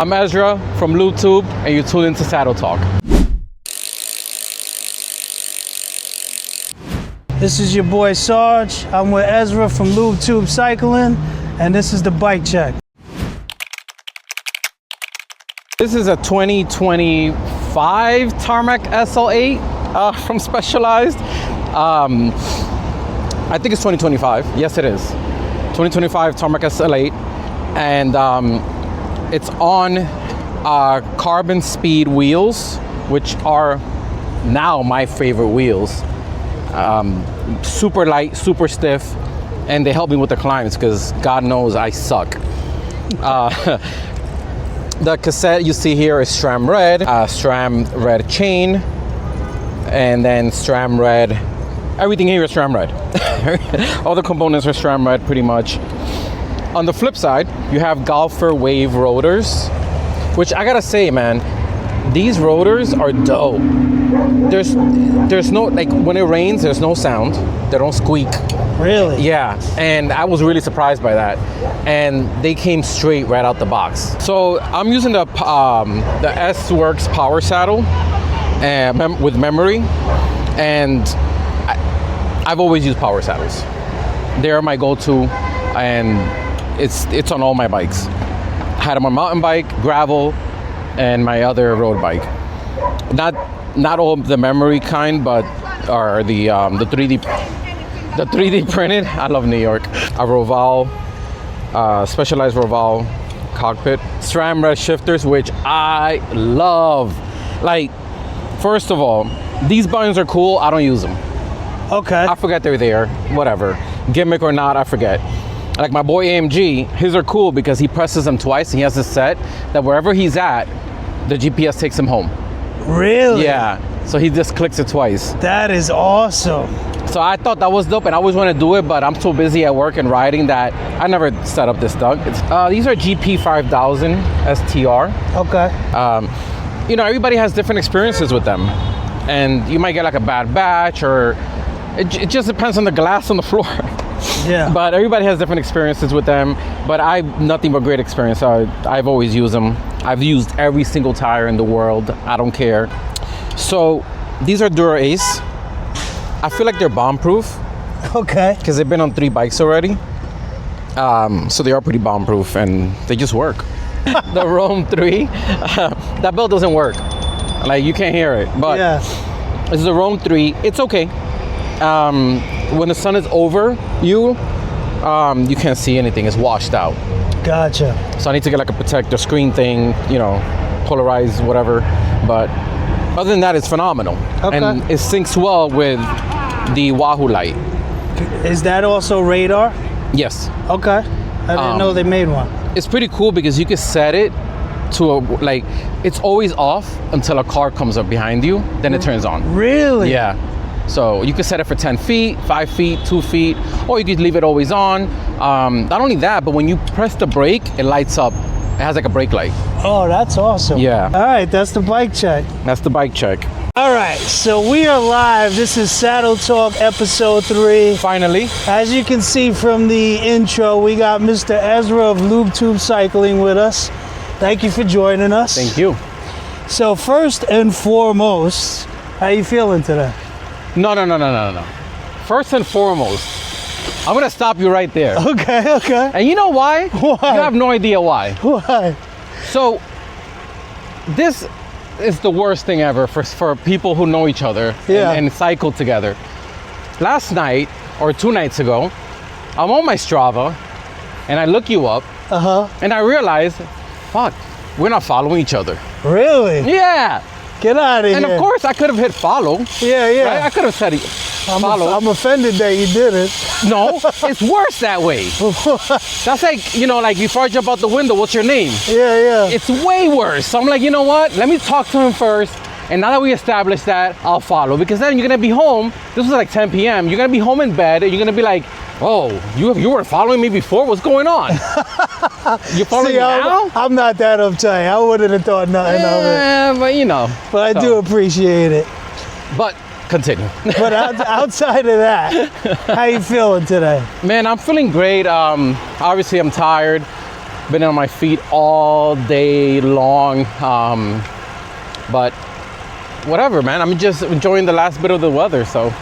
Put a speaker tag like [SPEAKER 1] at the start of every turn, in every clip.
[SPEAKER 1] I'm Ezra from Lube Tube, and you're tuned into Saddle Talk.
[SPEAKER 2] This is your boy Sarge. I'm with Ezra from Lube Tube Cycling, and this is the bike check.
[SPEAKER 1] This is a 2025 Tarmac SL8 from Specialized. I think it's 2025. Yes, it is. 2025 Tarmac SL8, and it's on carbon speed wheels, which are now my favorite wheels. Super light, super stiff, and they help me with the climbs because God knows I suck. The cassette you see here is SRAM red, SRAM red chain, and then SRAM red. Everything here is SRAM red. All the components are SRAM red pretty much. On the flip side, you have Golfer Wave rotors, which I gotta say, man, these rotors are dope. There's no, like, when it rains, there's no sound. They don't squeak.
[SPEAKER 2] Really?
[SPEAKER 1] Yeah, and I was really surprised by that. And they came straight right out the box. So I'm using the S-Works power saddle with memory, and I've always used power saddles. They're my go-to, and it's on all my bikes. I had them on mountain bike, gravel, and my other road bike. Not all the memory kind, but are the 3D printed. I love New York. A Roval, Specialized Roval cockpit. SRAM red shifters, which I love. Like, first of all, these buttons are cool. I don't use them.
[SPEAKER 2] Okay.
[SPEAKER 1] I forget they're there. Whatever. Gimmick or not, I forget. Like my boy AMG, his are cool because he presses them twice and he has a set that wherever he's at, the GPS takes him home.
[SPEAKER 2] Really?
[SPEAKER 1] Yeah. So he just clicks it twice.
[SPEAKER 2] That is awesome.
[SPEAKER 1] So I thought that was dope, and I always want to do it, but I'm so busy at work and riding that I never set up this stuff. These are GP5000 STR.
[SPEAKER 2] Okay.
[SPEAKER 1] You know, everybody has different experiences with them, and you might get like a bad batch, or it just depends on the glass on the floor.
[SPEAKER 2] Yeah.
[SPEAKER 1] But everybody has different experiences with them, but I've nothing but great experience. I've always used them. I've used every single tire in the world. I don't care. So these are Dura Ace. I feel like they're bomb-proof.
[SPEAKER 2] Okay.
[SPEAKER 1] Because they've been on 3 bikes already. So they are pretty bomb-proof, and they just work. The Rome 3, that belt doesn't work. Like, you can't hear it. But
[SPEAKER 2] yeah.
[SPEAKER 1] This is a Rome 3. It's okay. When the sun is over you can't see anything. It's washed out.
[SPEAKER 2] Gotcha.
[SPEAKER 1] So I need to get like a protector screen thing, you know, polarized, whatever. But other than that, it's phenomenal.
[SPEAKER 2] Okay.
[SPEAKER 1] And it syncs well with the Wahoo light.
[SPEAKER 2] Is that also radar?
[SPEAKER 1] Yes.
[SPEAKER 2] Okay. I didn't know they made one.
[SPEAKER 1] It's pretty cool because you can set it to it's always off until a car comes up behind you, then it turns on.
[SPEAKER 2] Really?
[SPEAKER 1] Yeah. So you can set it for 10 feet, 5 feet, 2 feet, or you could leave it always on. Not only that, but when you press the brake, it lights up. It has like a brake light.
[SPEAKER 2] Oh, that's awesome.
[SPEAKER 1] Yeah.
[SPEAKER 2] All right, that's the bike check.
[SPEAKER 1] That's the bike check.
[SPEAKER 2] All right, so we are live. This is Saddle Talk episode 3.
[SPEAKER 1] Finally.
[SPEAKER 2] As you can see from the intro, we got Mr. Ezra of Lube Tube Cycling with us. Thank you for joining us.
[SPEAKER 1] Thank you.
[SPEAKER 2] So first and foremost, how you feeling today?
[SPEAKER 1] No. First and foremost, I'm gonna stop you right there.
[SPEAKER 2] Okay.
[SPEAKER 1] And you know why?
[SPEAKER 2] Why?
[SPEAKER 1] You have no idea why.
[SPEAKER 2] Why?
[SPEAKER 1] So, this is the worst thing ever for people who know each other and cycle together. Last night, or 2 nights ago, I'm on my Strava, and I look you up, and I realize, fuck, we're not following each other.
[SPEAKER 2] Really?
[SPEAKER 1] Yeah.
[SPEAKER 2] Get out of here.
[SPEAKER 1] And of course, I could have hit follow.
[SPEAKER 2] Yeah.
[SPEAKER 1] Right? I could have said follow.
[SPEAKER 2] I'm offended that you did it.
[SPEAKER 1] No, it's worse that way. That's like, you know, like before I jump out the window, what's your name?
[SPEAKER 2] Yeah.
[SPEAKER 1] It's way worse. So I'm like, you know what? Let me talk to him first. And now that we established that, I'll follow. Because then you're going to be home. This was like 10 p.m. You're going to be home in bed. And you're going to be like, oh, you were following me before? What's going on? You following me now?
[SPEAKER 2] I'm not that uptight. I wouldn't have thought nothing of it.
[SPEAKER 1] Yeah, but you know.
[SPEAKER 2] But I do appreciate it.
[SPEAKER 1] But continue.
[SPEAKER 2] But outside of that, how you feeling today?
[SPEAKER 1] Man, I'm feeling great. Obviously, I'm tired. been on my feet all day long. But whatever, man. I'm just enjoying the last bit of the weather. So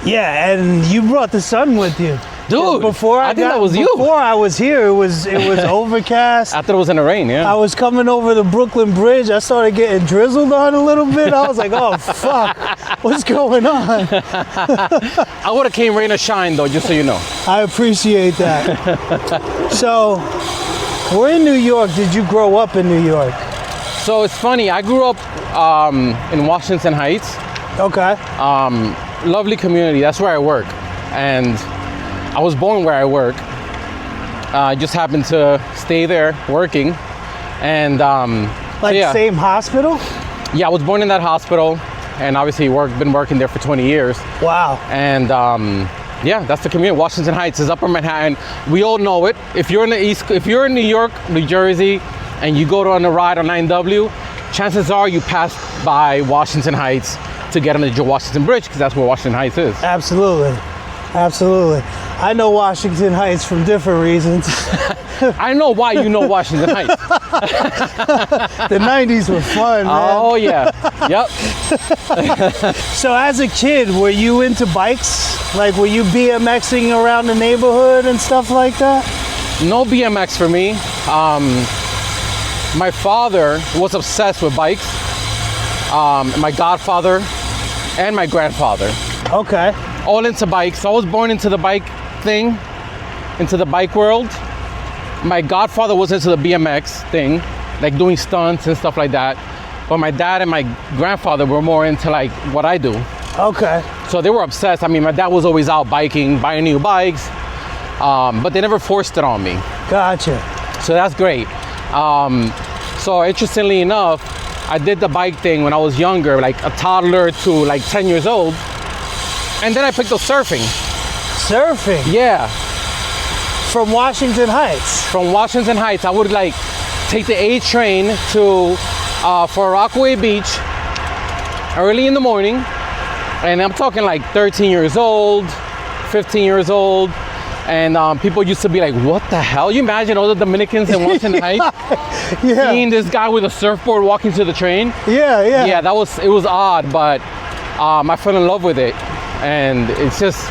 [SPEAKER 2] Yeah, and you brought the sun with you.
[SPEAKER 1] dude,
[SPEAKER 2] Before
[SPEAKER 1] I think that was you.
[SPEAKER 2] Before I was here, it was overcast.
[SPEAKER 1] I thought it was in the rain. Yeah.
[SPEAKER 2] I was coming over the Brooklyn Bridge. I started getting drizzled on a little bit. I was like, oh, fuck, what's going on?
[SPEAKER 1] I would have came rain or shine though, just so you know.
[SPEAKER 2] I appreciate that. So, we're in New York. Did you grow up in New York?
[SPEAKER 1] So it's funny. I grew up in Washington Heights.
[SPEAKER 2] Okay.
[SPEAKER 1] Lovely community. That's where I work, and I was born where I work. I just happened to stay there working, and
[SPEAKER 2] Like
[SPEAKER 1] yeah.
[SPEAKER 2] same hospital?
[SPEAKER 1] Yeah, I was born in that hospital, and obviously been working there for 20 years.
[SPEAKER 2] Wow.
[SPEAKER 1] And yeah, that's the community. Washington Heights is Upper Manhattan. We all know it. If you're in if you're in New York, New Jersey, and you go on a ride on 9W, chances are you pass by Washington Heights to get on the Washington Bridge, because that's where Washington Heights is.
[SPEAKER 2] Absolutely. Absolutely. I know Washington Heights from different reasons.
[SPEAKER 1] I know why you know Washington Heights.
[SPEAKER 2] The 90s were fun, man.
[SPEAKER 1] Oh yeah, yep.
[SPEAKER 2] So as a kid, were you into bikes? Like, were you BMXing around the neighborhood and stuff like that?
[SPEAKER 1] No BMX for me. My father was obsessed with bikes. My godfather and my grandfather,
[SPEAKER 2] Okay.
[SPEAKER 1] all into bikes. So I was born into the bike thing, into the bike world. My godfather was into the BMX thing, like doing stunts and stuff like that. But my dad and my grandfather were more into like what I do.
[SPEAKER 2] Okay.
[SPEAKER 1] So they were obsessed. I mean, my dad was always out biking, buying new bikes, but they never forced it on me.
[SPEAKER 2] Gotcha.
[SPEAKER 1] So that's great. So interestingly enough, I did the bike thing when I was younger, like a toddler to like 10 years old. And then I picked up surfing.
[SPEAKER 2] Surfing?
[SPEAKER 1] Yeah.
[SPEAKER 2] From Washington Heights?
[SPEAKER 1] From Washington Heights, I would like take the A train to for Rockaway Beach early in the morning. And I'm talking like 13 years old, 15 years old. And people used to be like, what the hell? You imagine all the Dominicans in Washington Heights
[SPEAKER 2] Yeah.
[SPEAKER 1] seeing this guy with a surfboard walking to the train?
[SPEAKER 2] Yeah, yeah.
[SPEAKER 1] Yeah, it was odd, but I fell in love with it. And it's just,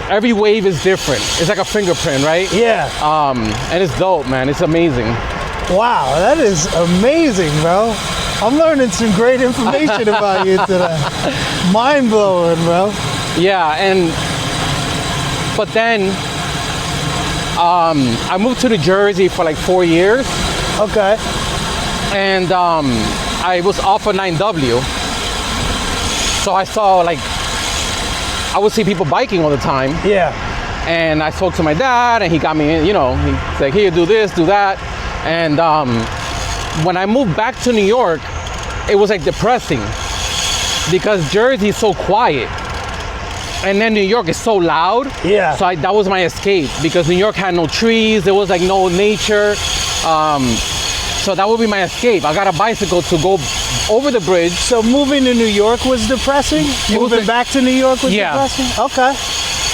[SPEAKER 1] every wave is different. It's like a fingerprint, right?
[SPEAKER 2] Yeah.
[SPEAKER 1] And it's dope, man. It's amazing.
[SPEAKER 2] Wow, that is amazing, bro. I'm learning some great information about you today. Mind blowing, bro.
[SPEAKER 1] Yeah, but then I moved to New Jersey for like 4 years,
[SPEAKER 2] Okay.
[SPEAKER 1] and I was off of 9W. So I saw I would see people biking all the time.
[SPEAKER 2] Yeah.
[SPEAKER 1] And I spoke to my dad, and he got me, he's like, here, do this, do that. And when I moved back to New York, it was like depressing because Jersey is so quiet. And then New York is so loud.
[SPEAKER 2] Yeah.
[SPEAKER 1] So that was my escape, because New York had no trees. There was like no nature. So that would be my escape. I got a bicycle to go over the bridge.
[SPEAKER 2] So moving to New York was depressing? Moving back to New York was
[SPEAKER 1] Yeah.
[SPEAKER 2] depressing? Okay.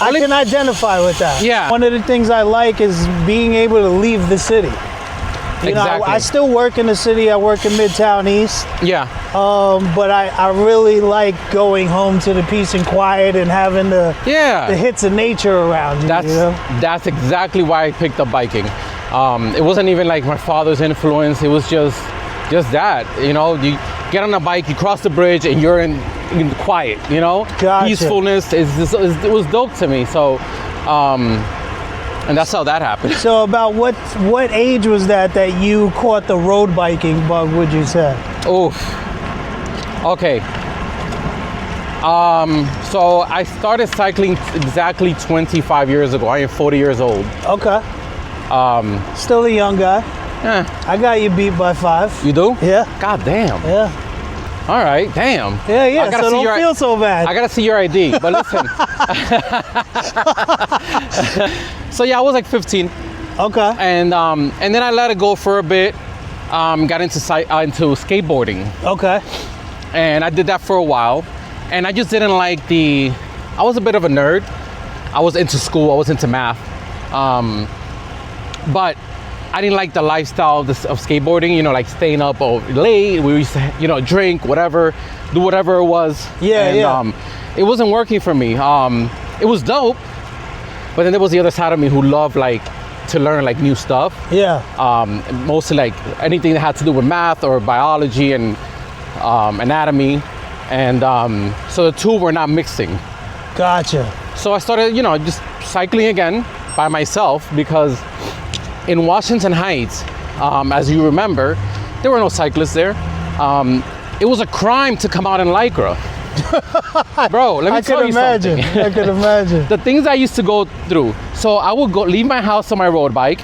[SPEAKER 2] I can identify with that.
[SPEAKER 1] Yeah.
[SPEAKER 2] One of the things I like is being able to leave the city. You know,
[SPEAKER 1] Exactly.
[SPEAKER 2] I still work in the city. I work in Midtown East.
[SPEAKER 1] Yeah.
[SPEAKER 2] But I really like going home to the peace and quiet and having the hits of nature around you.
[SPEAKER 1] That's exactly why I picked up biking. It wasn't even like my father's influence. It was just that. You get on a bike, you cross the bridge, and you're in quiet.
[SPEAKER 2] Gotcha.
[SPEAKER 1] Peacefulness it was dope to me. So, and that's how that happened.
[SPEAKER 2] So about what age was that you caught the road biking bug, would you say?
[SPEAKER 1] Oof. Okay. So I started cycling exactly 25 years ago. I am 40 years old.
[SPEAKER 2] Okay. Still a young guy. I got you beat by 5.
[SPEAKER 1] You do?
[SPEAKER 2] Yeah.
[SPEAKER 1] God damn.
[SPEAKER 2] Yeah.
[SPEAKER 1] All right. Damn.
[SPEAKER 2] Yeah. So don't feel so bad.
[SPEAKER 1] I gotta see your ID. But listen. So yeah, I was like 15.
[SPEAKER 2] Okay.
[SPEAKER 1] And then I let it go for a bit. Got into skateboarding.
[SPEAKER 2] Okay.
[SPEAKER 1] And I did that for a while. And I just didn't like I was a bit of a nerd. I was into school. I was into math. But I didn't like the lifestyle of skateboarding, you know, like staying up late. We used to, you know, drink, whatever, do whatever it was.
[SPEAKER 2] Yeah,
[SPEAKER 1] and, it wasn't working for me. It was dope, but then there was the other side of me who loved like to learn like new stuff.
[SPEAKER 2] Yeah.
[SPEAKER 1] Mostly like anything that had to do with math or biology and anatomy. And so the two were not mixing.
[SPEAKER 2] Gotcha.
[SPEAKER 1] So I started, you know, just cycling again by myself because in Washington Heights, as you remember, there were no cyclists there. It was a crime to come out in Lycra. Bro, let me tell you something.
[SPEAKER 2] I can imagine.
[SPEAKER 1] The things I used to go through. So I would leave my house on my road bike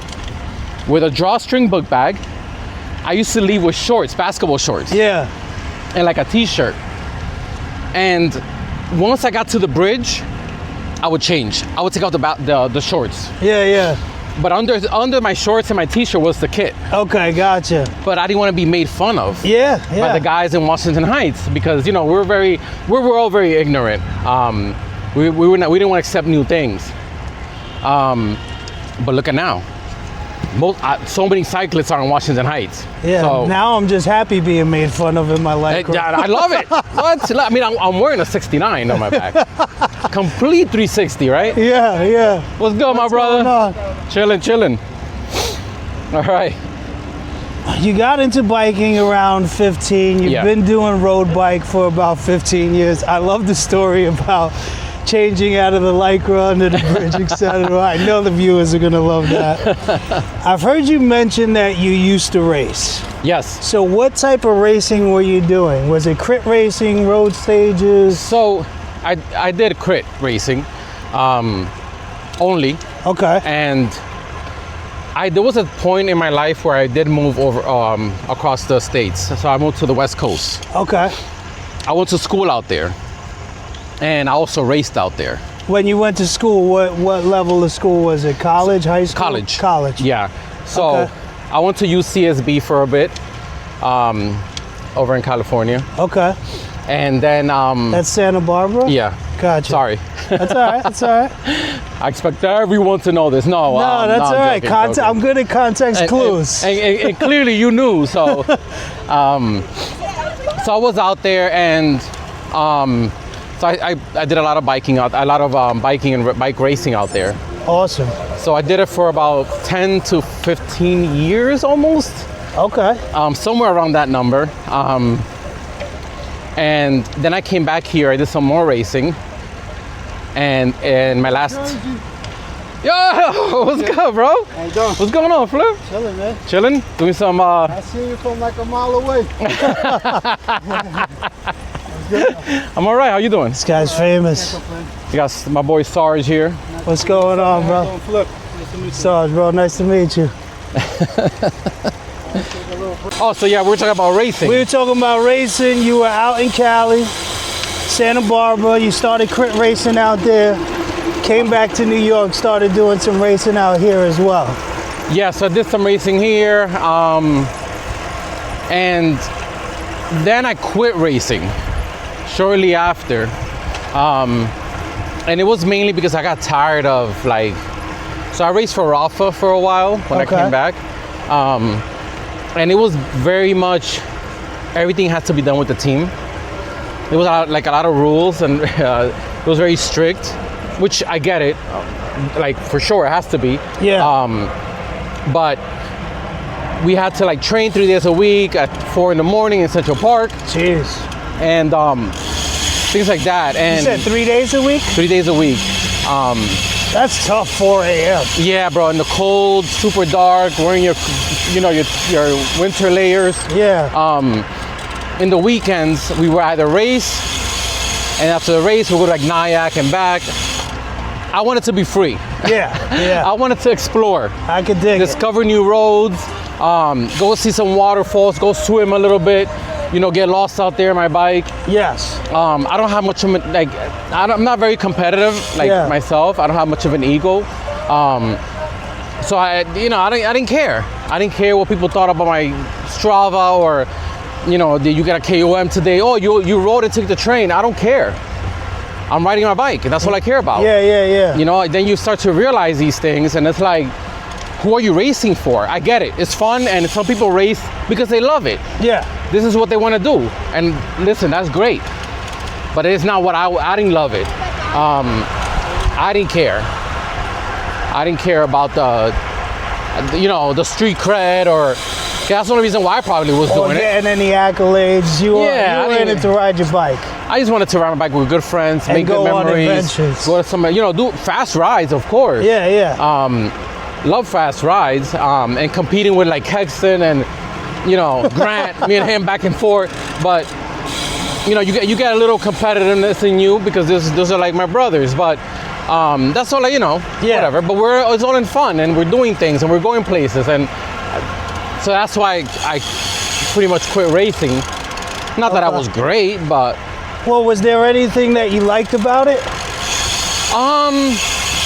[SPEAKER 1] with a drawstring book bag. I used to leave with shorts, basketball shorts.
[SPEAKER 2] Yeah.
[SPEAKER 1] And like a t-shirt. And once I got to the bridge, I would change. I would take out the shorts.
[SPEAKER 2] Yeah, yeah.
[SPEAKER 1] But under my shorts and my t-shirt was the kit.
[SPEAKER 2] Okay, gotcha.
[SPEAKER 1] But I didn't want to be made fun of.
[SPEAKER 2] Yeah, yeah.
[SPEAKER 1] By the guys in Washington Heights because, you know, we're all very ignorant. We didn't want to accept new things. But look at now. So many cyclists are in Washington Heights.
[SPEAKER 2] Yeah.
[SPEAKER 1] So,
[SPEAKER 2] now I'm just happy being made fun of in my life.
[SPEAKER 1] I love it. What? I mean, I'm wearing a 69 on my back. Complete 360, right?
[SPEAKER 2] Yeah, yeah.
[SPEAKER 1] What's good, my brother? Chilling. All right.
[SPEAKER 2] You got into biking around 15. You've been doing road bike for about 15 years. I love the story about changing out of the Lycra under the bridge, etc. I know the viewers are going to love that. I've heard you mention that you used to race.
[SPEAKER 1] Yes.
[SPEAKER 2] So what type of racing were you doing? Was it crit racing, road stages?
[SPEAKER 1] So I did crit racing only.
[SPEAKER 2] Okay.
[SPEAKER 1] And there was a point in my life where I did move over across the states. So I moved to the West Coast.
[SPEAKER 2] Okay.
[SPEAKER 1] I went to school out there. And I also raced out there.
[SPEAKER 2] When you went to school, what level of school was it? College, high school? College.
[SPEAKER 1] Yeah. So I went to UCSB for a bit over in California.
[SPEAKER 2] Okay.
[SPEAKER 1] And then...
[SPEAKER 2] That's Santa Barbara?
[SPEAKER 1] Yeah.
[SPEAKER 2] Gotcha.
[SPEAKER 1] Sorry.
[SPEAKER 2] That's all right. That's all right.
[SPEAKER 1] I expect everyone to know this. No,
[SPEAKER 2] that's all right. Joking. I'm good at context clues.
[SPEAKER 1] And clearly you knew. So, so I was out there and... So I did a lot of biking biking and bike racing out there.
[SPEAKER 2] Awesome.
[SPEAKER 1] So I did it for about 10 to 15 years almost.
[SPEAKER 2] Okay.
[SPEAKER 1] Somewhere around that number. And then I came back here. I did some more racing. And my last... Yo, what's good, bro?
[SPEAKER 3] How you doing?
[SPEAKER 1] What's going on, Flip?
[SPEAKER 3] Chilling, man.
[SPEAKER 1] Chilling? Doing some...
[SPEAKER 3] I see you from like a mile away.
[SPEAKER 1] I'm all right. How you doing?
[SPEAKER 2] This guy's famous.
[SPEAKER 1] You got my boy Sarge here.
[SPEAKER 2] What's going on, bro?
[SPEAKER 3] Flip. Nice to meet you.
[SPEAKER 2] Sarge, bro. Nice to meet you.
[SPEAKER 1] Oh, so yeah, we're talking about racing.
[SPEAKER 2] We were talking about racing. You were out in Cali, Santa Barbara. You started crit racing out there. Came back to New York, started doing some racing out here as well.
[SPEAKER 1] Yeah, so I did some racing here. And then I quit racing shortly after. And it was mainly because I got tired of so I raced for Rafa for a while when I came back. And it was very much, everything had to be done with the team. It was a lot of rules and it was very strict, which I get it, for sure it has to be.
[SPEAKER 2] Yeah.
[SPEAKER 1] But we had to train 3 days a week at 4 a.m. in Central Park.
[SPEAKER 2] Jeez.
[SPEAKER 1] And things like that. And
[SPEAKER 2] you said 3 days a week?
[SPEAKER 1] 3 days a week.
[SPEAKER 2] That's tough, 4 a.m.
[SPEAKER 1] Yeah, bro, in the cold, super dark, wearing your winter layers.
[SPEAKER 2] Yeah.
[SPEAKER 1] In the weekends, we would either race, and after the race, we would go to Nyack and back. I wanted to be free.
[SPEAKER 2] Yeah, yeah.
[SPEAKER 1] I wanted to explore.
[SPEAKER 2] I could dig
[SPEAKER 1] discover new roads, go see some waterfalls, go swim a little bit, get lost out there on my bike.
[SPEAKER 2] Yes.
[SPEAKER 1] I don't have much of I'm not very competitive myself. I don't have much of an ego. So I didn't care. I didn't care what people thought about my Strava or, did you get a KOM today? Oh, you rode and took the train. I don't care. I'm riding my bike, and that's all I care about.
[SPEAKER 2] Yeah.
[SPEAKER 1] Then you start to realize these things, and it's like, who are you racing for? I get it. It's fun, and some people race because they love it.
[SPEAKER 2] Yeah.
[SPEAKER 1] This is what they want to do. And listen, that's great. But it's not what I didn't love it. I didn't care. I didn't care about the street cred, or that's the only reason why I probably was doing it.
[SPEAKER 2] Getting any accolades. You were in it to ride your bike.
[SPEAKER 1] I just wanted to ride my bike with good friends,
[SPEAKER 2] and
[SPEAKER 1] make good memories,
[SPEAKER 2] on adventures.
[SPEAKER 1] Go to some, do fast rides, of course.
[SPEAKER 2] Yeah.
[SPEAKER 1] Love fast rides, and competing with like Hexton and Grant, me and him back and forth. But you get a little competitiveness in you because those are like my brothers. But that's all whatever. But it's all in fun, and we're doing things, and we're going places, and so that's why I pretty much quit racing. Not that I was great, but.
[SPEAKER 2] Well, was there anything that you liked about it?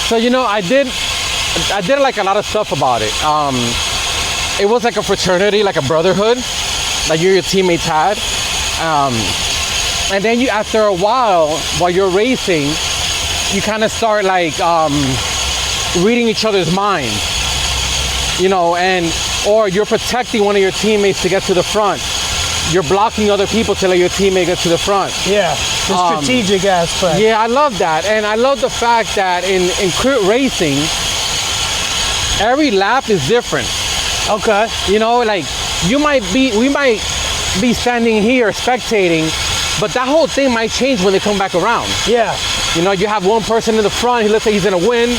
[SPEAKER 1] So I did like a lot of stuff about it. It was like a fraternity, like a brotherhood, like your teammates had. And then after a while you're racing, you kind of start like reading each other's minds, or you're protecting one of your teammates to get to the front. You're blocking other people to let your teammate get to the front.
[SPEAKER 2] Yeah, the strategic aspect.
[SPEAKER 1] Yeah, I love that. And I love the fact that in crit racing, every lap is different.
[SPEAKER 2] Okay.
[SPEAKER 1] Like we might be standing here spectating, but that whole thing might change when they come back around.
[SPEAKER 2] Yeah.
[SPEAKER 1] You have one person in the front, let's say he's gonna win,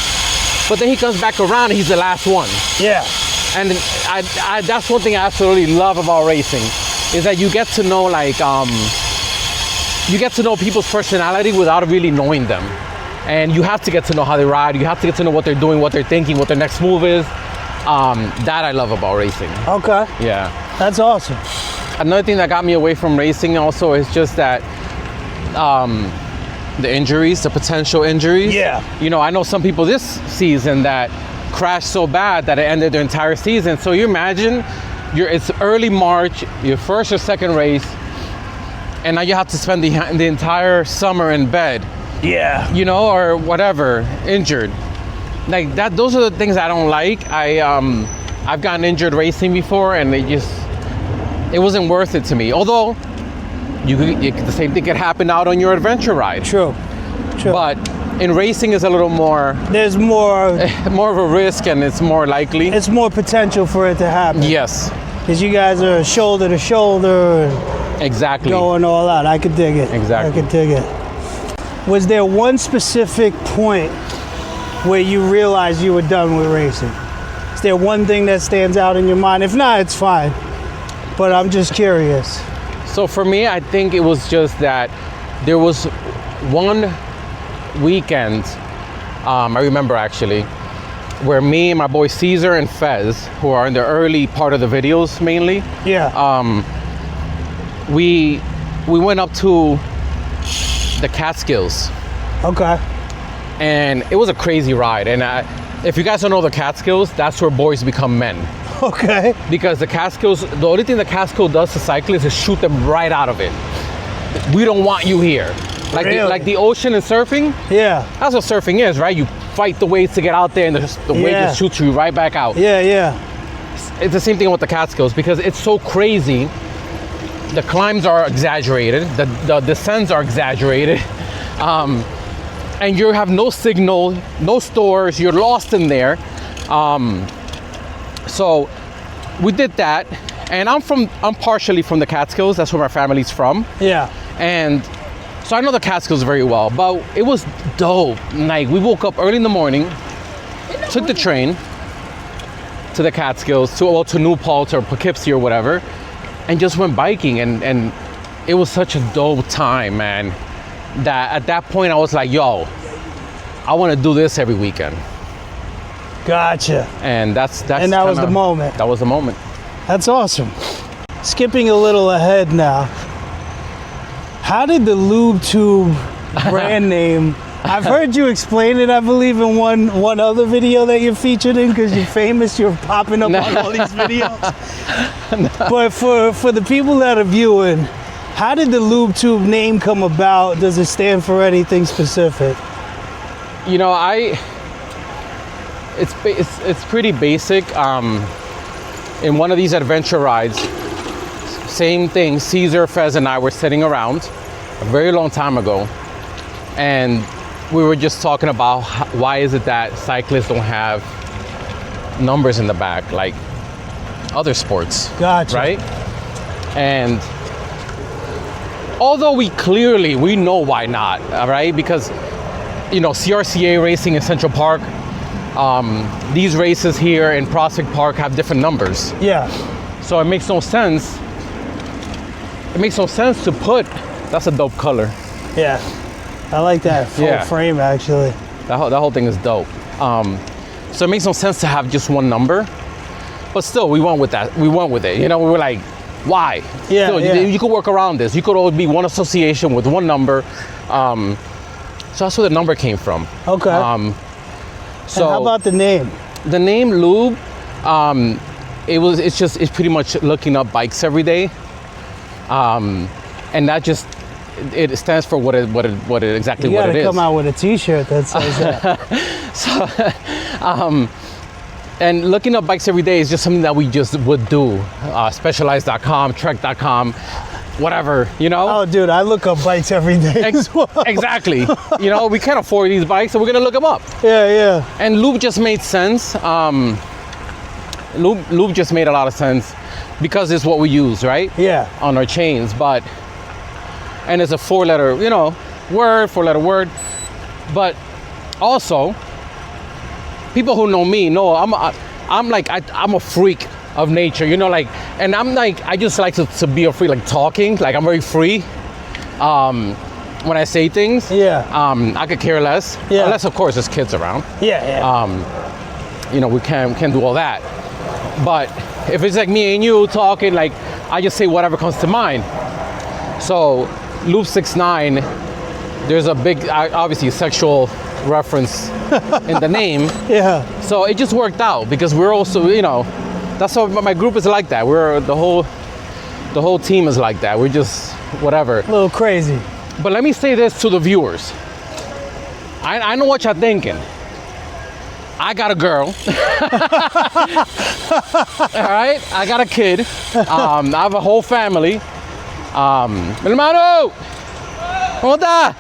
[SPEAKER 1] but then he comes back around and he's the last one.
[SPEAKER 2] Yeah.
[SPEAKER 1] And I that's one thing I absolutely love about racing, is that you get to know people's personality without really knowing them. And you have to get to know how they ride. You have to get to know what they're doing, what they're thinking, what their next move is. That I love about racing.
[SPEAKER 2] Okay.
[SPEAKER 1] Yeah.
[SPEAKER 2] That's awesome.
[SPEAKER 1] Another thing that got me away from racing also is just that the injuries, the potential injuries.
[SPEAKER 2] Yeah.
[SPEAKER 1] I know some people this season that crashed so bad that it ended their entire season. So you imagine it's early March, your first or second race, and now you have to spend the entire summer in bed.
[SPEAKER 2] Yeah.
[SPEAKER 1] Or whatever, injured. Like that. Those are the things I don't like. I've gotten injured racing before, and it wasn't worth it to me. Although the same thing could happen out on your adventure ride.
[SPEAKER 2] True.
[SPEAKER 1] But in racing is a little more.
[SPEAKER 2] There's more
[SPEAKER 1] of a risk, and it's more likely.
[SPEAKER 2] It's more potential for it to happen.
[SPEAKER 1] Yes.
[SPEAKER 2] Because you guys are shoulder to shoulder. And
[SPEAKER 1] exactly.
[SPEAKER 2] Going all out. I could dig it.
[SPEAKER 1] Exactly.
[SPEAKER 2] I could dig it. Was there one specific point where you realized you were done with racing? Is there one thing that stands out in your mind? If not, it's fine. But I'm just curious.
[SPEAKER 1] So for me, I think it was just that there was one weekend, I remember actually, where me and my boy Caesar and Fez, who are in the early part of the videos mainly, we went up to the Catskills. Okay. And it was a crazy ride. And if you guys don't know the Catskills, that's where boys become men.
[SPEAKER 2] Okay.
[SPEAKER 1] Because the Catskills, the only thing the Catskill does to cyclists is shoot them right out of it. We don't want you here. Like,
[SPEAKER 2] really?
[SPEAKER 1] Like the ocean and surfing.
[SPEAKER 2] Yeah.
[SPEAKER 1] That's what surfing is, right? You fight the waves to get out there, and the wave just shoots you right back out.
[SPEAKER 2] Yeah, yeah.
[SPEAKER 1] It's the same thing with the Catskills because it's so crazy. The climbs are exaggerated. The descents are exaggerated. And you have no signal, no stores. You're lost in there. So we did that. And I'm partially from the Catskills. That's where my family's from.
[SPEAKER 2] Yeah.
[SPEAKER 1] And so I know the Catskills very well, but it was dope. Like, we woke up early in the morning, took the train to the Catskills, to New Paltz or Poughkeepsie or whatever, and just went biking. And it was such a dope time, man, that at that point I was like, yo, I want to do this every weekend.
[SPEAKER 2] Gotcha.
[SPEAKER 1] And that
[SPEAKER 2] was the moment.
[SPEAKER 1] That was the moment.
[SPEAKER 2] That's awesome. Skipping a little ahead now. How did the Lube Tube brand name? I've heard you explain it, I believe, in one other video that you're featured in because you're famous. You're popping up on all these videos. But for the people that are viewing, how did the Lube Tube name come about? Does it stand for anything specific?
[SPEAKER 1] You know, it's pretty basic. In one of these adventure rides, same thing. Caesar, Fez, and I were sitting around a very long time ago, and we were just talking about why is it that cyclists don't have numbers in the back like other sports.
[SPEAKER 2] Gotcha.
[SPEAKER 1] Right? And although we know why not, all right? Because, you know, CRCA racing in Central Park, these races here in Prospect Park have different numbers.
[SPEAKER 2] Yeah.
[SPEAKER 1] So it makes no sense. It makes no sense to put, that's a dope color.
[SPEAKER 2] Yeah. I like that full frame, actually.
[SPEAKER 1] That whole thing is dope. So it makes no sense to have just one number, but still we went with that. We went with it. You know, we were like, why?
[SPEAKER 2] Yeah,
[SPEAKER 1] still, you could work around this. You could always be one association with one number. So that's where the number came from.
[SPEAKER 2] Okay.
[SPEAKER 1] So
[SPEAKER 2] and how about the name?
[SPEAKER 1] The name Lube, it's pretty much looking up bikes every day. And that just, it stands for what it exactly what it is.
[SPEAKER 2] You gotta come out with a t-shirt that says that.
[SPEAKER 1] So, and looking up bikes every day is just something that we just would do. Specialized.com, Trek.com, whatever, you know?
[SPEAKER 2] Oh, dude, I look up bikes every day as well.
[SPEAKER 1] Exactly. You know, we can't afford these bikes, so we're gonna look them up.
[SPEAKER 2] Yeah.
[SPEAKER 1] And Lube just made sense. Lube just made a lot of sense because it's what we use, right?
[SPEAKER 2] Yeah.
[SPEAKER 1] On our chains, and it's a four-letter word. But also, people who know me know I'm a freak of nature, you know, like, and I'm like, I just like to be a freak, like talking, like I'm very free when I say things.
[SPEAKER 2] Yeah.
[SPEAKER 1] I could care less.
[SPEAKER 2] Yeah.
[SPEAKER 1] Unless of course there's kids around.
[SPEAKER 2] Yeah.
[SPEAKER 1] You know, we can't do all that. But if it's like me and you talking, like, I just say whatever comes to mind. So Lube 69, there's a big, obviously sexual reference in the name.
[SPEAKER 2] Yeah.
[SPEAKER 1] So it just worked out because we're also, you know, that's what my group is like that. We're the whole team is like that. We're just whatever.
[SPEAKER 2] A little crazy.
[SPEAKER 1] But let me say this to the viewers. I know what y'all thinking. I got a girl. All right, I got a kid. I have a whole family. Hermano, ¿cómo está?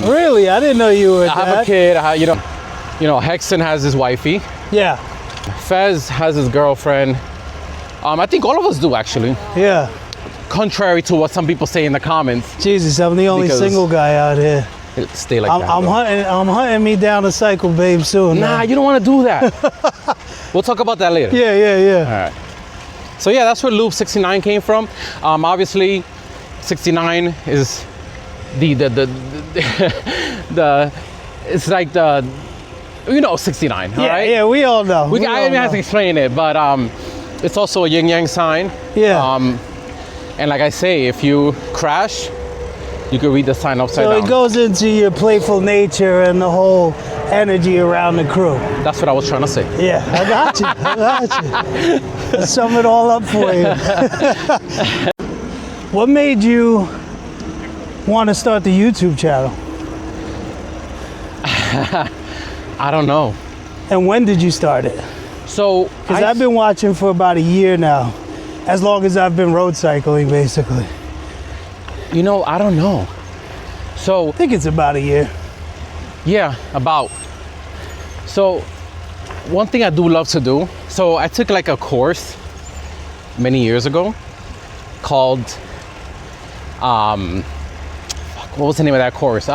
[SPEAKER 2] Really? I didn't know you were
[SPEAKER 1] I have a kid. You know, Hexon has his wifey.
[SPEAKER 2] Yeah.
[SPEAKER 1] Fez has his girlfriend. I think all of us do, actually.
[SPEAKER 2] Yeah.
[SPEAKER 1] Contrary to what some people say in the comments.
[SPEAKER 2] Jesus, I'm the only single guy out here.
[SPEAKER 1] Stay like that.
[SPEAKER 2] I'm hunting me down a cycle babe soon.
[SPEAKER 1] Nah, you don't want to do that. We'll talk about that later.
[SPEAKER 2] Yeah.
[SPEAKER 1] All right. So yeah, that's where Lube 69 came from. Obviously, 69 is the it's like the, you know, 69. All right.
[SPEAKER 2] Yeah, we all know.
[SPEAKER 1] I don't even have to explain it, but it's also a yin yang sign.
[SPEAKER 2] Yeah.
[SPEAKER 1] And like I say, if you crash, you can read the sign upside down.
[SPEAKER 2] So it goes into your playful nature and the whole energy around the crew.
[SPEAKER 1] That's what I was trying to say.
[SPEAKER 2] Yeah, I got you. I'll sum it all up for you. What made you want to start the YouTube channel?
[SPEAKER 1] I don't know.
[SPEAKER 2] And when did you start it?
[SPEAKER 1] So,
[SPEAKER 2] because I've been watching for about a year now, as long as I've been road cycling, basically.
[SPEAKER 1] You know, I don't know. So
[SPEAKER 2] I think it's about a year.
[SPEAKER 1] Yeah, about. So one thing I do love to do. So I took like a course many years ago called what was the name of that course?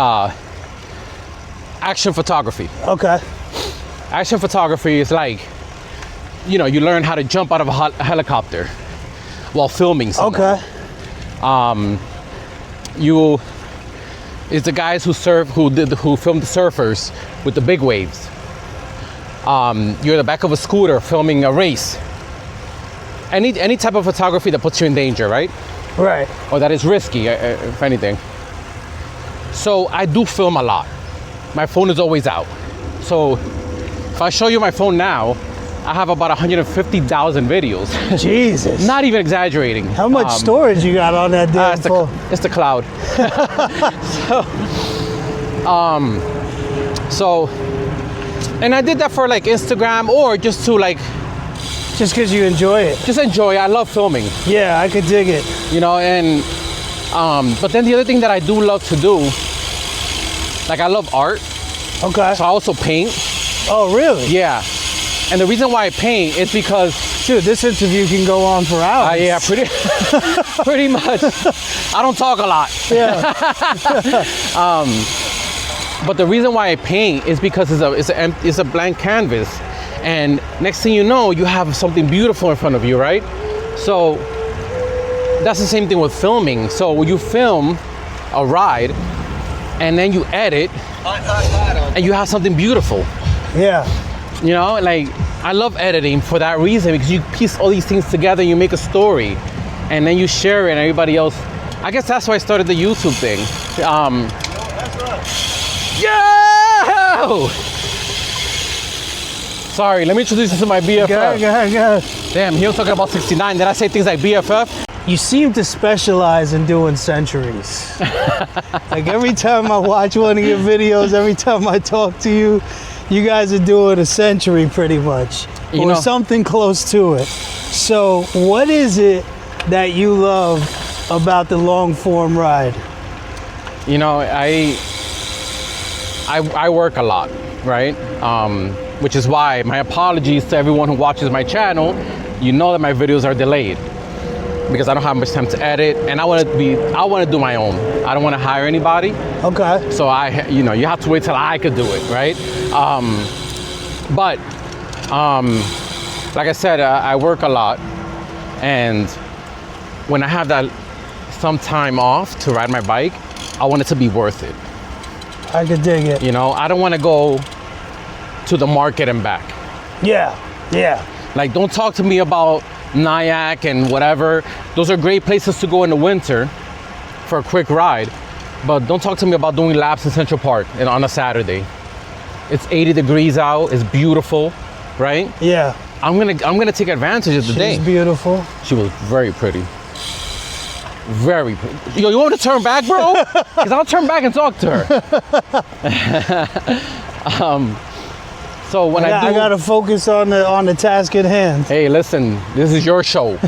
[SPEAKER 1] Action photography.
[SPEAKER 2] Okay.
[SPEAKER 1] Action photography is like, you know, you learn how to jump out of a helicopter while filming someone.
[SPEAKER 2] Okay.
[SPEAKER 1] It's the guys who filmed the surfers with the big waves. You're in the back of a scooter filming a race. Any type of photography that puts you in danger, right?
[SPEAKER 2] Right.
[SPEAKER 1] Or that is risky, if anything. So I do film a lot. My phone is always out. So if I show you my phone now, I have about 150,000 videos. Jesus. Not even exaggerating.
[SPEAKER 2] How much storage you got on that damn phone?
[SPEAKER 1] It's the cloud. So And I did that for like Instagram or just to like,
[SPEAKER 2] Just because you enjoy it.
[SPEAKER 1] just enjoy. I love filming,
[SPEAKER 2] Yeah, I could dig it.
[SPEAKER 1] you know, and, but then the other thing that I do love to do, like I love art.
[SPEAKER 2] Okay.
[SPEAKER 1] So I also paint.
[SPEAKER 2] Oh, really?
[SPEAKER 1] Yeah. And the reason why I paint is because,
[SPEAKER 2] Dude, this interview can go on for hours.
[SPEAKER 1] yeah, pretty much. I don't talk a lot.
[SPEAKER 2] Yeah.
[SPEAKER 1] But the reason why I paint is because it's a blank canvas. And next thing you know, you have something beautiful in front of you, right? So that's the same thing with filming. So when you film a ride and then you edit and you have something beautiful.
[SPEAKER 2] Yeah.
[SPEAKER 1] You know, like I love editing for that reason, because you piece all these things together, you make a story, and then you share it, and everybody else. I guess that's why I started the YouTube thing. Yo! Sorry, let me introduce you to my BFF.
[SPEAKER 2] Go ahead.
[SPEAKER 1] Damn, he was talking about 69. Did I say things like BFF?
[SPEAKER 2] You seem to specialize in doing centuries. Like every time I watch one of your videos, every time I talk to you, you guys are doing a century pretty much, or something close to it. So what is it that you love about the long form ride?
[SPEAKER 1] You know, I work a lot, right? Which is why my apologies to everyone who watches my channel. You know that my videos are delayed because I don't have much time to edit, and I want to do my own. I don't want to hire anybody.
[SPEAKER 2] Okay.
[SPEAKER 1] So you have to wait till I could do it, right? But like I said, I work a lot, and when I have that some time off to ride my bike, I want it to be worth it.
[SPEAKER 2] I could dig it.
[SPEAKER 1] You know, I don't want to go to the market and back.
[SPEAKER 2] Yeah.
[SPEAKER 1] Like, don't talk to me about Nyack and whatever. Those are great places to go in the winter for a quick ride, but don't talk to me about doing laps in Central Park on a Saturday. It's 80 degrees out. It's beautiful, right?
[SPEAKER 2] Yeah.
[SPEAKER 1] I'm gonna take advantage of the day.
[SPEAKER 2] She's beautiful.
[SPEAKER 1] She was very pretty. Very pretty. Yo, you want me to turn back, bro? Because I'll turn back and talk to her. So when I
[SPEAKER 2] gotta focus on the task at hand.
[SPEAKER 1] Hey, listen, this is your show.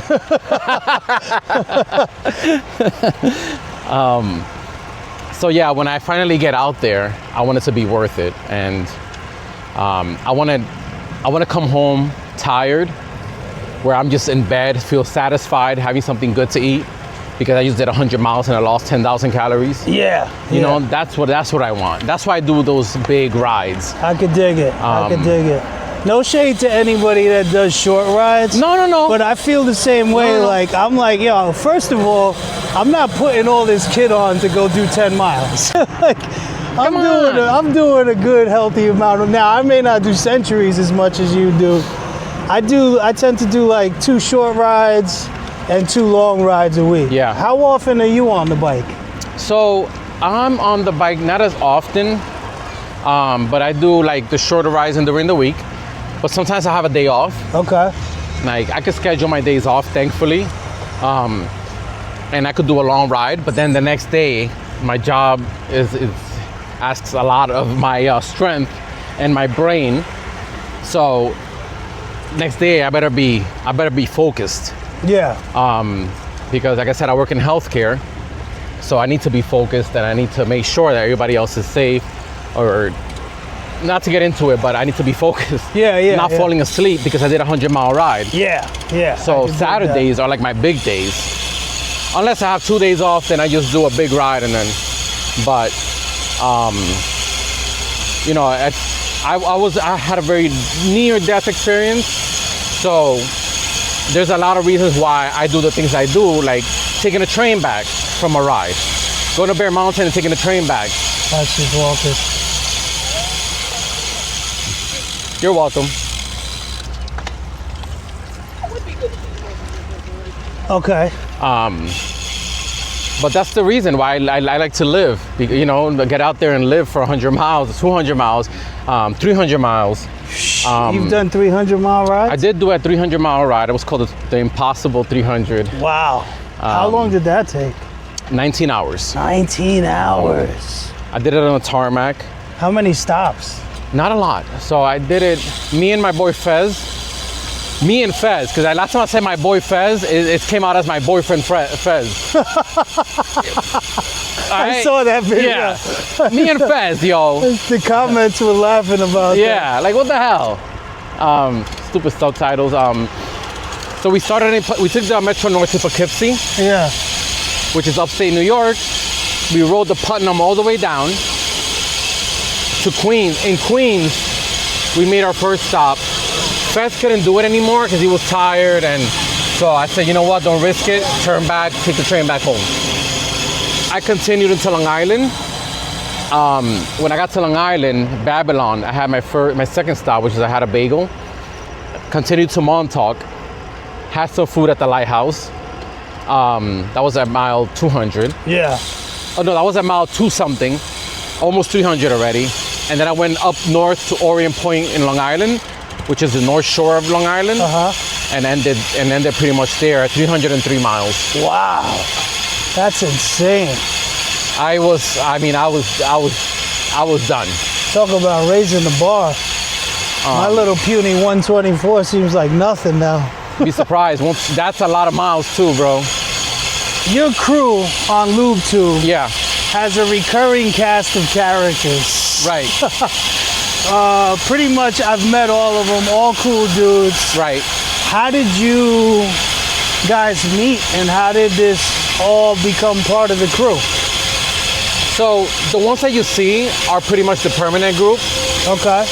[SPEAKER 1] So yeah, when I finally get out there, I want it to be worth it, and I want to come home tired, where I'm just in bed, feel satisfied, having something good to eat, because I just did 100 miles and I lost 10,000 calories.
[SPEAKER 2] Yeah.
[SPEAKER 1] You know, that's what I want. That's why I do those big rides.
[SPEAKER 2] I could dig it. I could dig it. No shade to anybody that does short rides.
[SPEAKER 1] No.
[SPEAKER 2] But I feel the same way.
[SPEAKER 1] No.
[SPEAKER 2] Like, I'm like, yo, first of all, I'm not putting all this kit on to go do 10 miles. Like, I'm doing a good, healthy amount of. Now, I may not do centuries as much as you do. I tend to do like 2 short rides and 2 long rides a week.
[SPEAKER 1] Yeah.
[SPEAKER 2] How often are you on the bike?
[SPEAKER 1] So I'm on the bike not as often, but I do like the shorter rides during the week. But sometimes I have a day off.
[SPEAKER 2] Okay.
[SPEAKER 1] Like I could schedule my days off, thankfully, and I could do a long ride. But then the next day, my job asks a lot of my strength and my brain. So next day I better be focused.
[SPEAKER 2] Yeah.
[SPEAKER 1] Because like I said, I work in healthcare, so I need to be focused, and I need to make sure that everybody else is safe, or not to get into it, but I need to be focused. Not falling asleep because I did a 100-mile ride.
[SPEAKER 2] Yeah.
[SPEAKER 1] So Saturdays are like my big days. Unless I have 2 days off, then I just do a big ride, and then, but, you know, I had a very near-death experience, so there's a lot of reasons why I do the things I do, like taking a train back from a ride, going to Bear Mountain and taking a train back.
[SPEAKER 2] That's just Walker.
[SPEAKER 1] You're welcome.
[SPEAKER 2] Okay.
[SPEAKER 1] But that's the reason why I like to live. You know, get out there and live for 100 miles, 200 miles, 300 miles.
[SPEAKER 2] You've done 300-mile rides?
[SPEAKER 1] I did do a 300-mile ride. It was called the Impossible 300.
[SPEAKER 2] Wow. How long did that take?
[SPEAKER 1] 19 hours.
[SPEAKER 2] 19 hours.
[SPEAKER 1] I did it on a tarmac.
[SPEAKER 2] How many stops?
[SPEAKER 1] Not a lot. So I did it, me and my boy Fez. Me and Fez, because last time I said my boy Fez, it came out as my boyfriend Fez.
[SPEAKER 2] I saw that video.
[SPEAKER 1] Yeah. Me and Fez, yo.
[SPEAKER 2] The comments were laughing about that.
[SPEAKER 1] Yeah, like what the hell? Stupid subtitles. So we started, we took the Metro North to Poughkeepsie,
[SPEAKER 2] Yeah.
[SPEAKER 1] which is upstate New York. We rode the Putnam all the way down to Queens. In Queens, we made our first stop. Fez couldn't do it anymore because he was tired, and so I said, you know what, don't risk it, turn back, take the train back home. I continued into Long Island. When I got to Long Island, Babylon, I had my second stop, which is I had a bagel. Continued to Montauk, had some food at the Lighthouse. That was at mile 200.
[SPEAKER 2] Yeah.
[SPEAKER 1] Oh no, that was at mile 2 something, almost 300 already. And then I went up north to Orient Point in Long Island, which is the north shore of Long Island, and ended pretty much there at 303 miles.
[SPEAKER 2] Wow, that's insane.
[SPEAKER 1] I was done.
[SPEAKER 2] Talk about raising the bar. My little puny 124 seems like nothing now.
[SPEAKER 1] Be surprised. That's a lot of miles too, bro.
[SPEAKER 2] Your crew on Lube Tube
[SPEAKER 1] Yeah,
[SPEAKER 2] has a recurring cast of characters.
[SPEAKER 1] right,
[SPEAKER 2] Pretty much I've met all of them, all cool dudes.
[SPEAKER 1] right.
[SPEAKER 2] How did you guys meet, and how did this all become part of the crew?
[SPEAKER 1] So the ones that you see are pretty much the permanent group.
[SPEAKER 2] Okay.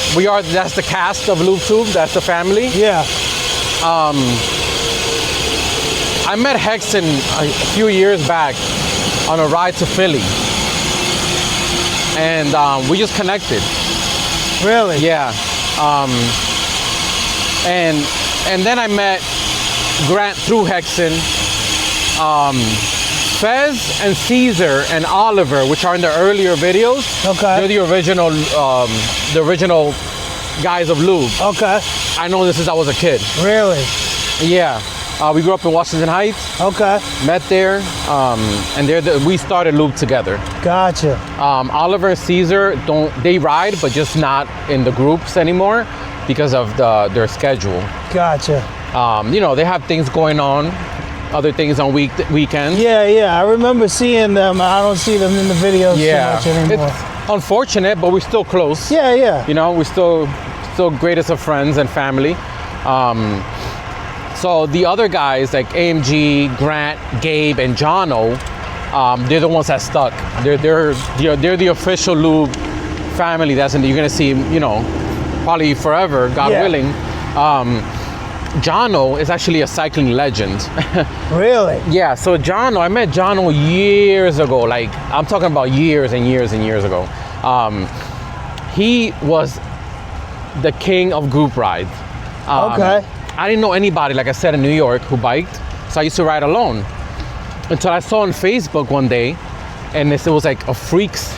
[SPEAKER 1] That's the cast of Lube Tube, that's the family.
[SPEAKER 2] Yeah.
[SPEAKER 1] I met Hexen a few years back on a ride to Philly. And we just connected.
[SPEAKER 2] Really?
[SPEAKER 1] Yeah. And then I met Grant through Hexen. Fez and Caesar and Oliver, which are in the earlier videos.
[SPEAKER 2] Okay.
[SPEAKER 1] They're the original guys of Lube.
[SPEAKER 2] Okay.
[SPEAKER 1] I know this since I was a kid.
[SPEAKER 2] Really?
[SPEAKER 1] Yeah. We grew up in Washington Heights.
[SPEAKER 2] Okay.
[SPEAKER 1] Met there, and we started Lube together.
[SPEAKER 2] Gotcha.
[SPEAKER 1] Oliver and Caesar they ride, but just not in the groups anymore because of their schedule.
[SPEAKER 2] Gotcha.
[SPEAKER 1] They have things going on, other things on weekends.
[SPEAKER 2] Yeah. I remember seeing them. I don't see them in the videos too much anymore.
[SPEAKER 1] It's unfortunate, but we're still close.
[SPEAKER 2] Yeah.
[SPEAKER 1] We're still greatest of friends and family. So the other guys like AMG, Grant, Gabe, and Jono, they're the ones that stuck. They're the official Lube family. You're gonna see, probably forever, God willing. Jono is actually a cycling legend.
[SPEAKER 2] Really?
[SPEAKER 1] Yeah. So I met Jono years ago. Like I'm talking about years and years and years ago. He was the king of group rides.
[SPEAKER 2] Okay.
[SPEAKER 1] I didn't know anybody, like I said, in New York who biked, so I used to ride alone. Until I saw on Facebook one day, and it was like a Freaks,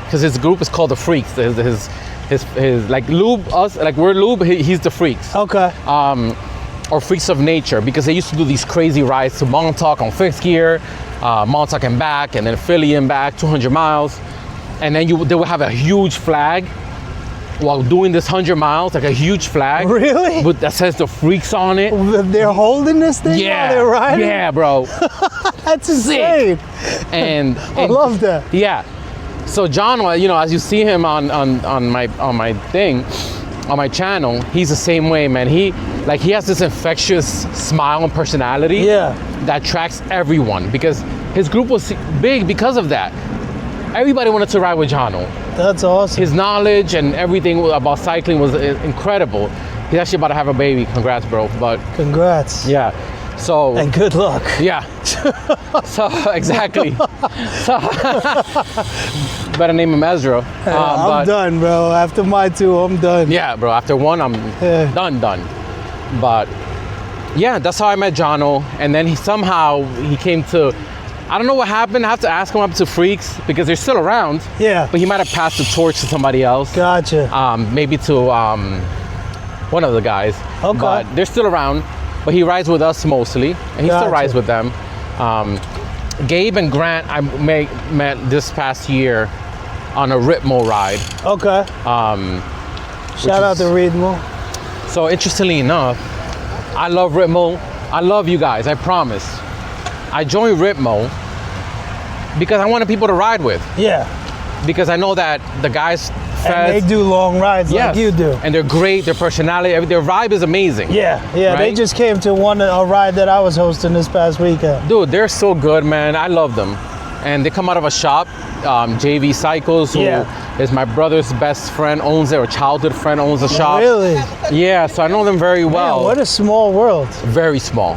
[SPEAKER 1] because his group is called the Freaks. His like Lube, us, like we're Lube, he's the Freaks.
[SPEAKER 2] Okay.
[SPEAKER 1] Or Freaks of Nature, because they used to do these crazy rides to Montauk on fixed gear, Montauk and back, and then Philly and back, 200 miles. And then they would have a huge flag while doing this 100 miles, like a huge flag.
[SPEAKER 2] Really?
[SPEAKER 1] That says the Freaks on it.
[SPEAKER 2] They're holding this thing while they're riding?
[SPEAKER 1] Yeah, bro.
[SPEAKER 2] That's insane.
[SPEAKER 1] And
[SPEAKER 2] I love that.
[SPEAKER 1] Yeah. So John, as you see him on my thing, on my channel, he's the same way, man. He has this infectious smile and personality that attracts everyone, because his group was big because of that. Everybody wanted to ride with Jono.
[SPEAKER 2] That's awesome.
[SPEAKER 1] His knowledge and everything about cycling was incredible. He's actually about to have a baby. Congrats, bro. But
[SPEAKER 2] congrats.
[SPEAKER 1] Yeah. So.
[SPEAKER 2] And good luck.
[SPEAKER 1] Yeah. So exactly. So better name him Ezra.
[SPEAKER 2] I'm done, bro. After my two, I'm done.
[SPEAKER 1] Yeah, bro. After one, I'm done. But yeah, that's how I met Jono. And then he came to. I don't know what happened. I have to ask him up to Freaks because they're still around.
[SPEAKER 2] Yeah.
[SPEAKER 1] But he might have passed the torch to somebody else.
[SPEAKER 2] Gotcha.
[SPEAKER 1] Maybe to one of the guys.
[SPEAKER 2] Okay.
[SPEAKER 1] But they're still around. But he rides with us mostly, and he still rides with them. Gabe and Grant I met this past year on a Ritmo ride.
[SPEAKER 2] Okay. Shout out to Ritmo.
[SPEAKER 1] So interestingly enough, I love Ritmo. I love you guys, I promise. I joined Ritmo because I wanted people to ride with.
[SPEAKER 2] Yeah.
[SPEAKER 1] Because I know that the guys
[SPEAKER 2] And they do long rides like you do.
[SPEAKER 1] And they're great, their personality, their vibe is amazing.
[SPEAKER 2] Yeah,
[SPEAKER 1] right?
[SPEAKER 2] They just came to a ride that I was hosting this past weekend.
[SPEAKER 1] Dude, they're so good, man. I love them. And they come out of a shop, JV Cycles, who is my brother's best friend, owns it, or childhood friend owns the shop.
[SPEAKER 2] Really?
[SPEAKER 1] Yeah, so I know them very well.
[SPEAKER 2] Man, what a small world.
[SPEAKER 1] Very small.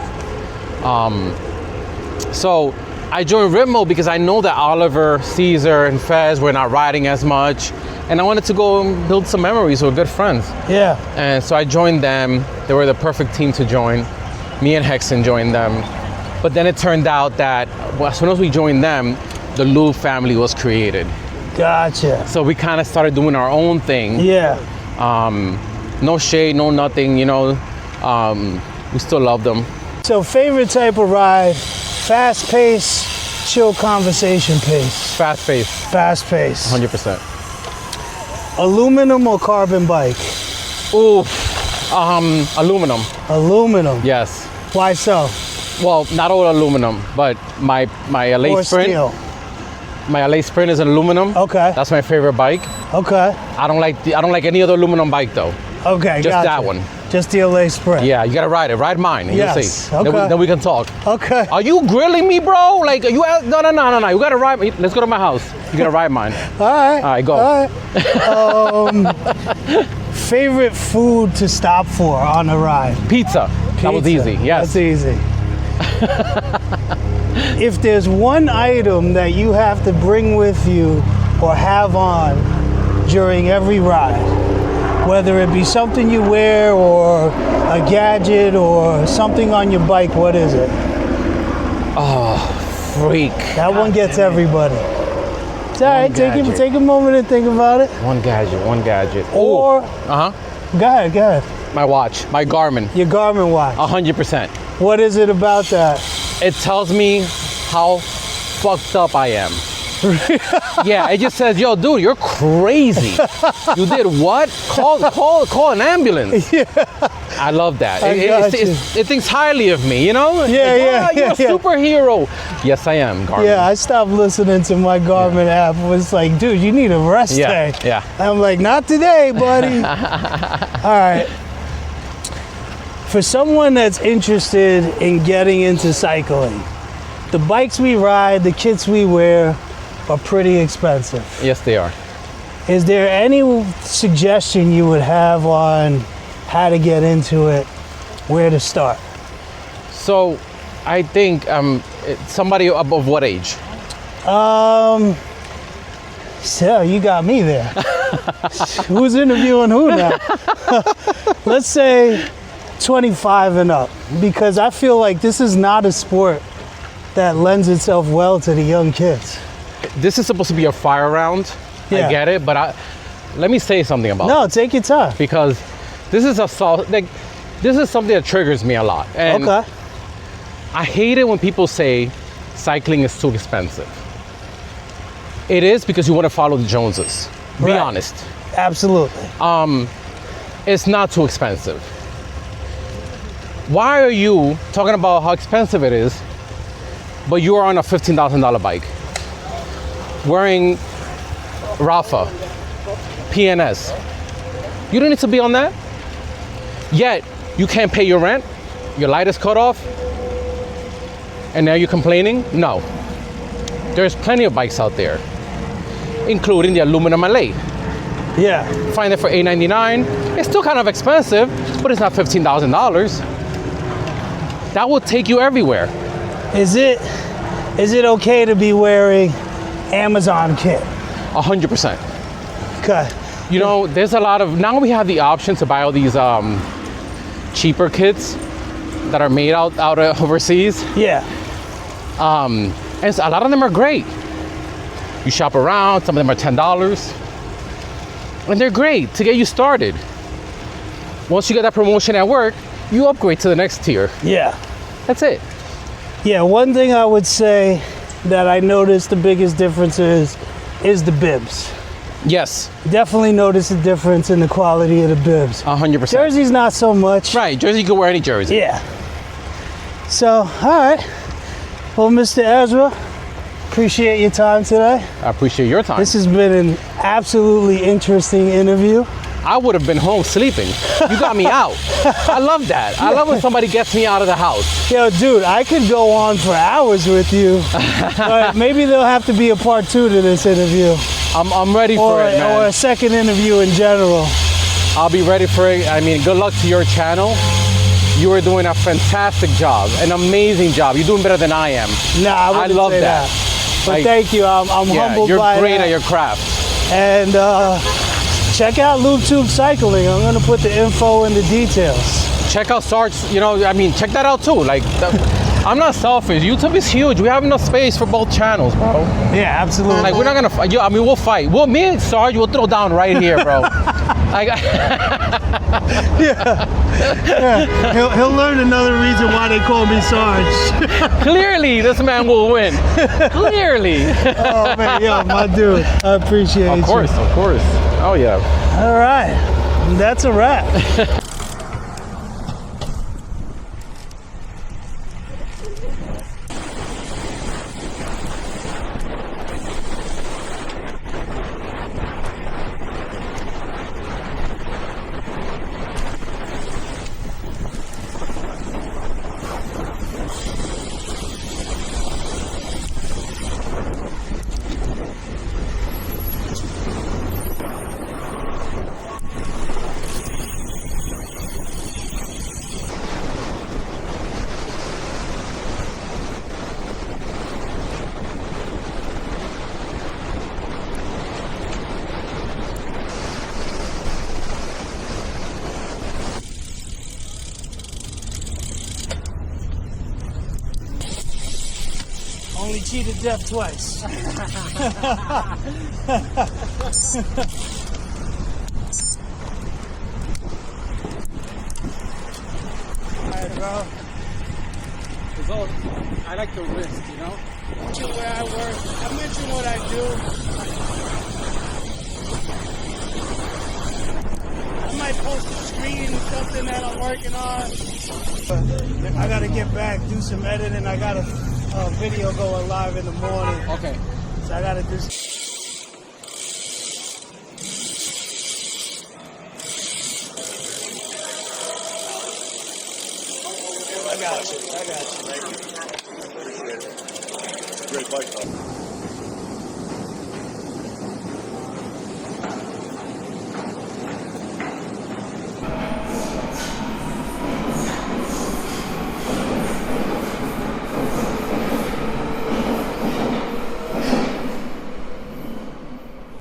[SPEAKER 1] So I joined Ritmo because I know that Oliver, Caesar, and Fez were not riding as much. And I wanted to go and build some memories with good friends.
[SPEAKER 2] Yeah.
[SPEAKER 1] And so I joined them. They were the perfect team to join. Me and Hexon joined them. But then it turned out that as soon as we joined them, the Lube family was created.
[SPEAKER 2] Gotcha.
[SPEAKER 1] So we kind of started doing our own thing.
[SPEAKER 2] Yeah.
[SPEAKER 1] No shade, no nothing, you know. We still love them.
[SPEAKER 2] So favorite type of ride, fast pace, chill conversation pace.
[SPEAKER 1] Fast pace.
[SPEAKER 2] Fast pace.
[SPEAKER 1] 100%.
[SPEAKER 2] Aluminum or carbon bike?
[SPEAKER 1] Ooh, aluminum.
[SPEAKER 2] Aluminum.
[SPEAKER 1] Yes.
[SPEAKER 2] Why so?
[SPEAKER 1] Well, not all aluminum, but my LA
[SPEAKER 2] Or
[SPEAKER 1] Sprint.
[SPEAKER 2] steel?
[SPEAKER 1] My LA Sprint is an aluminum.
[SPEAKER 2] Okay.
[SPEAKER 1] That's my favorite bike.
[SPEAKER 2] Okay.
[SPEAKER 1] I don't like any other aluminum bike though.
[SPEAKER 2] Okay,
[SPEAKER 1] Just
[SPEAKER 2] gotcha.
[SPEAKER 1] that one.
[SPEAKER 2] Just the LA Sprint.
[SPEAKER 1] Yeah, you gotta ride it. Ride mine, and
[SPEAKER 2] Yes,
[SPEAKER 1] you'll see.
[SPEAKER 2] okay.
[SPEAKER 1] Then we can talk.
[SPEAKER 2] Okay.
[SPEAKER 1] Are you grilling me, bro? Like, are you? No. You gotta ride me. Let's go to my house. You gotta ride mine.
[SPEAKER 2] All right.
[SPEAKER 1] All right, go.
[SPEAKER 2] All right. Favorite food to stop for on a ride?
[SPEAKER 1] Pizza. That was
[SPEAKER 2] Pizza.
[SPEAKER 1] easy. Yes.
[SPEAKER 2] That's easy. If there's one item that you have to bring with you or have on during every ride, whether it be something you wear or a gadget or something on your bike, what is it?
[SPEAKER 1] Freak.
[SPEAKER 2] That one gets everybody. It's all right.
[SPEAKER 1] gadget.
[SPEAKER 2] Take a moment and think about it.
[SPEAKER 1] One gadget.
[SPEAKER 2] Or
[SPEAKER 1] Uh-huh.
[SPEAKER 2] go ahead.
[SPEAKER 1] My watch. My Garmin.
[SPEAKER 2] Your Garmin watch.
[SPEAKER 1] 100%.
[SPEAKER 2] What is it about that?
[SPEAKER 1] It tells me how fucked up I am. Yeah, it just says, yo, dude, you're crazy. You did what? Call an ambulance. Yeah. I love that. It thinks highly of me, you know?
[SPEAKER 2] Yeah,
[SPEAKER 1] You're a superhero. Yes, I am, Garmin.
[SPEAKER 2] Yeah, I stopped listening to my Garmin app. It was like, dude, you need a rest day.
[SPEAKER 1] Yeah.
[SPEAKER 2] I'm like, not today, buddy. All right. For someone that's interested in getting into cycling, the bikes we ride, the kits we wear are pretty expensive.
[SPEAKER 1] Yes, they are.
[SPEAKER 2] Is there any suggestion you would have on how to get into it, where to start?
[SPEAKER 1] So, I think somebody above what age?
[SPEAKER 2] So you got me there. Who's interviewing who now? Let's say 25 and up, because I feel like this is not a sport that lends itself well to the young kids.
[SPEAKER 1] This is supposed to be a fire round.
[SPEAKER 2] Yeah.
[SPEAKER 1] I get it, but let me say something about
[SPEAKER 2] No, take your time.
[SPEAKER 1] because this is this is something that triggers me a lot. And
[SPEAKER 2] Okay.
[SPEAKER 1] I hate it when people say cycling is too expensive. It is because you want to follow the Joneses. Be
[SPEAKER 2] Right.
[SPEAKER 1] honest.
[SPEAKER 2] Absolutely.
[SPEAKER 1] It's not too expensive. Why are you talking about how expensive it is, but you are on a $15,000 bike, wearing Rafa, PNS? You don't need to be on that. Yet, you can't pay your rent, your light is cut off, and now you're complaining? No. There's plenty of bikes out there, including the aluminum LA.
[SPEAKER 2] Yeah.
[SPEAKER 1] Find it for $899. It's still kind of expensive, but it's not $15,000. That will take you everywhere.
[SPEAKER 2] Is it okay to be wearing Amazon kit?
[SPEAKER 1] 100%.
[SPEAKER 2] Okay.
[SPEAKER 1] You know, there's a lot of, now we have the option to buy all these cheaper kits that are made out overseas.
[SPEAKER 2] Yeah.
[SPEAKER 1] And a lot of them are great. You shop around, some of them are $10. And they're great to get you started. Once you get that promotion at work, you upgrade to the next tier.
[SPEAKER 2] Yeah.
[SPEAKER 1] That's it.
[SPEAKER 2] Yeah, one thing I would say that I noticed the biggest difference is the bibs.
[SPEAKER 1] Yes,
[SPEAKER 2] Definitely notice a difference in the quality of the bibs.
[SPEAKER 1] 100%.
[SPEAKER 2] Jersey's not so much.
[SPEAKER 1] Right, jersey, you can wear any jersey.
[SPEAKER 2] Yeah. So, all right. Well, Mr. Ezra, appreciate your time today.
[SPEAKER 1] I appreciate your time.
[SPEAKER 2] This has been an absolutely interesting interview.
[SPEAKER 1] I would have been home sleeping. You got me out. I love that. I love when somebody gets me out of the house.
[SPEAKER 2] Yo, dude, I could go on for hours with you, but maybe there'll have to be a part 2 to this interview.
[SPEAKER 1] I'm ready for it, man.
[SPEAKER 2] Or a second interview in general.
[SPEAKER 1] I'll be ready for it. I mean, good luck to your channel. You are doing a fantastic job, an amazing job. You're doing better than I am.
[SPEAKER 2] Nah, I wouldn't
[SPEAKER 1] love
[SPEAKER 2] say
[SPEAKER 1] that.
[SPEAKER 2] But thank you. I'm humbled by
[SPEAKER 1] you're great
[SPEAKER 2] that.
[SPEAKER 1] at your craft.
[SPEAKER 2] And check out Lube Tube Cycling. I'm going to put the info and the details.
[SPEAKER 1] Check out Sarge, check that out too. I'm not selfish. YouTube is huge. We have enough space for both channels, bro.
[SPEAKER 2] Yeah, absolutely.
[SPEAKER 1] Like, we're not gonna fight. We'll fight. Well, me and Sarge will throw down right here, bro.
[SPEAKER 2] He'll learn another reason why they call me Sarge.
[SPEAKER 1] Clearly, this man will win. Clearly.
[SPEAKER 2] Oh, man, yo, my dude. I appreciate you.
[SPEAKER 1] Of course. Oh, yeah.
[SPEAKER 2] All right. That's a wrap. Only cheated death twice. Alright, bro.
[SPEAKER 1] I like the wrist,
[SPEAKER 2] Mention where I work. I mention what I do. I might post a screen, something that I'm working on. I gotta get back, do some editing. I got a video going live in the morning.
[SPEAKER 1] Okay.
[SPEAKER 2] So I gotta do. I got you.
[SPEAKER 3] Great bike, though.